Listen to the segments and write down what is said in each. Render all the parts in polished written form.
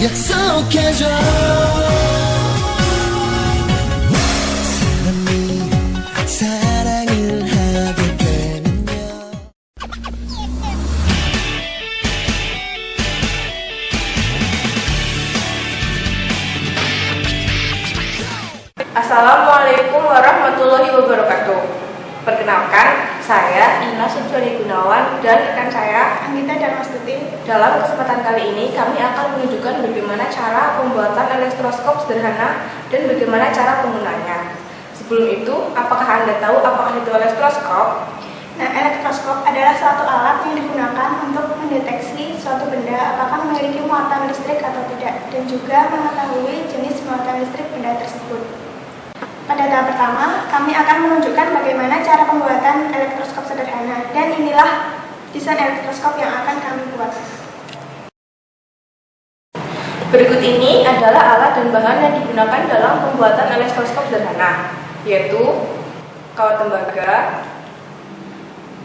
약속해줘. 사랑을 하게 되면요. Assalamualaikum warahmatullahi wabarakatuh. Perkenalkan, saya Ina Subjani Gunawan dan rekan saya Anggita Darmastuti. Dalam kesempatan kali ini, kami akan menunjukkan bagaimana cara pembuatan elektroskop sederhana dan bagaimana cara penggunanya. Sebelum itu, apakah Anda tahu apakah itu elektroskop? Nah, elektroskop adalah suatu alat yang digunakan untuk mendeteksi suatu benda apakah memiliki muatan listrik atau tidak, dan juga mengetahui jenis muatan listrik benda tersebut. Pada tahap pertama, kami akan menunjukkan bagaimana cara pembuatan elektroskop sederhana, dan inilah desain elektroskop yang akan kami buat. Berikut ini adalah alat dan bahan yang digunakan dalam pembuatan elektroskop sederhana, yaitu kawat tembaga,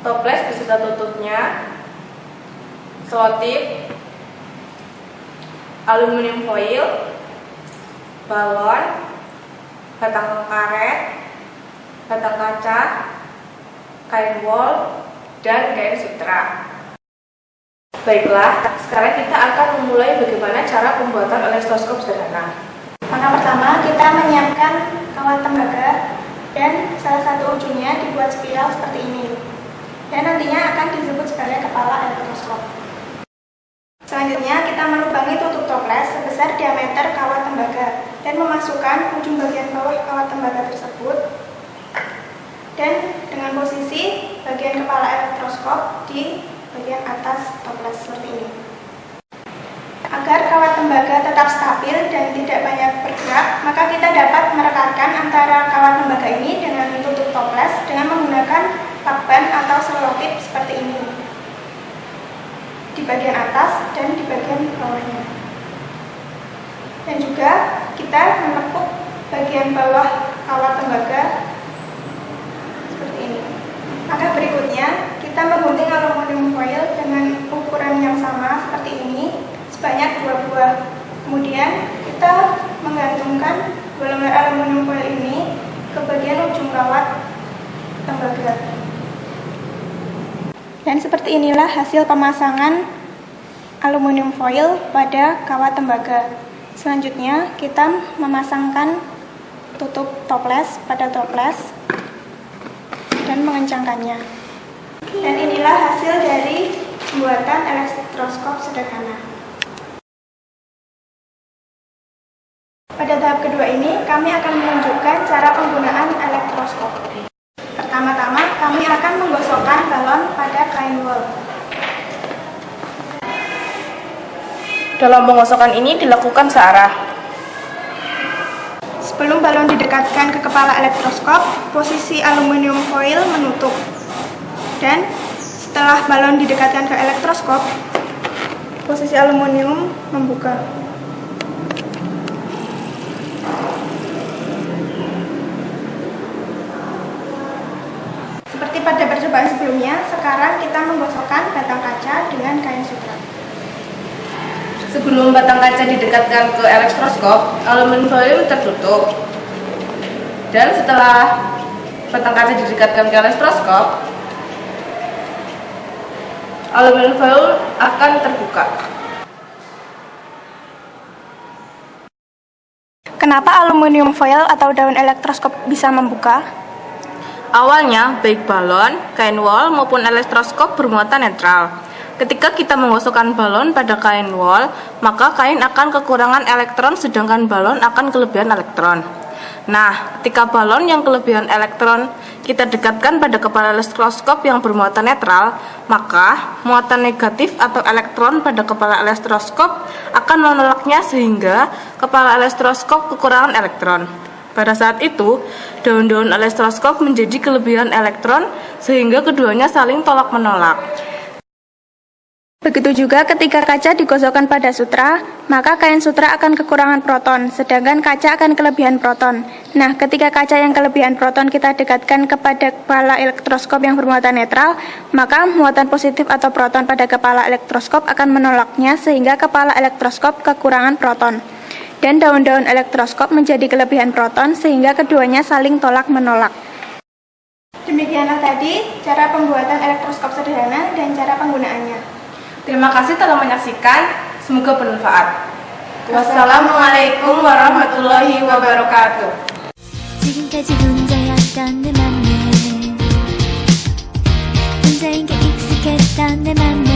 toples beserta tutupnya, selotip, aluminium foil, balon, batang karet, batang kaca, kain wol, dan kain sutra. Baiklah, sekarang kita akan memulai bagaimana cara pembuatan elektroskop sederhana. Maka pertama, kita menyiapkan kawat tembaga dan salah satu ujungnya dibuat spiral seperti ini. Dan nantinya akan disebut sebagai kepala elektroskop. Selanjutnya, kita melubangi tutup toples sebesar diameter kawat tembaga dan memasukkan ujung bagian bawah kawat tembaga tersebut dan dengan posisi bagian kepala elektroskop di bagian atas toples seperti ini. Agar kawat tembaga tetap stabil dan tidak banyak bergerak, maka kita dapat merekatkan antara kawat tembaga ini dengan tutup toples dengan menggunakan lakban atau selotip seperti ini di bagian atas dan di bagian bawahnya. Dan juga kita menekuk bagian bawah kawat tembaga seperti ini. Maka berikutnya kita menggunting aluminium foil dengan ukuran yang sama seperti ini sebanyak 2 buah. Kemudian kita menggantungkan polymer aluminium foil ini ke bagian ujung kawat tembaga. Dan seperti inilah hasil pemasangan aluminium foil pada kawat tembaga. Selanjutnya kita memasangkan tutup toples pada toples dan mengencangkannya. Dan inilah hasil dari pembuatan elektroskop sederhana. Pada tahap kedua ini, kami akan menunjukkan cara penggunaan elektroskop. Pertama-tama, kami akan menggosokkan balon pada kain wol. Dalam penggosokan ini dilakukan searah. Sebelum balon didekatkan ke kepala elektroskop, posisi aluminium foil menutup. Dan setelah balon didekatkan ke elektroskop, posisi aluminium membuka. Seperti pada percobaan sebelumnya, sekarang kita menggosokkan batang kaca dengan kain sutra. Sebelum batang kaca didekatkan ke elektroskop, aluminium foil tertutup. Dan setelah batang kaca didekatkan ke elektroskop, aluminium foil akan terbuka. Kenapa aluminium foil atau daun elektroskop bisa membuka? Awalnya, baik balon, kain wol, maupun elektroskop bermuatan netral. Ketika kita menggosokkan balon pada kain wol, maka kain akan kekurangan elektron sedangkan balon akan kelebihan elektron. Nah, ketika balon yang kelebihan elektron kita dekatkan pada kepala elektroskop yang bermuatan netral, maka muatan negatif atau elektron pada kepala elektroskop akan menolaknya sehingga kepala elektroskop kekurangan elektron. Pada saat itu, daun-daun elektroskop menjadi kelebihan elektron sehingga keduanya saling tolak-menolak. Begitu juga ketika kaca digosokkan pada sutra, maka kain sutra akan kekurangan proton, sedangkan kaca akan kelebihan proton. Nah, ketika kaca yang kelebihan proton kita dekatkan kepada kepala elektroskop yang bermuatan netral, maka muatan positif atau proton pada kepala elektroskop akan menolaknya sehingga kepala elektroskop kekurangan proton. Dan daun-daun elektroskop menjadi kelebihan proton sehingga keduanya saling tolak-menolak. Demikianlah tadi cara pembuatan elektroskop sederhana dan cara penggunaannya. Terima kasih telah menyaksikan, semoga bermanfaat. Wassalamualaikum warahmatullahi wabarakatuh. 지금까지 혼자였던 내 맘에 혼자인 게 익숙했던 내 맘에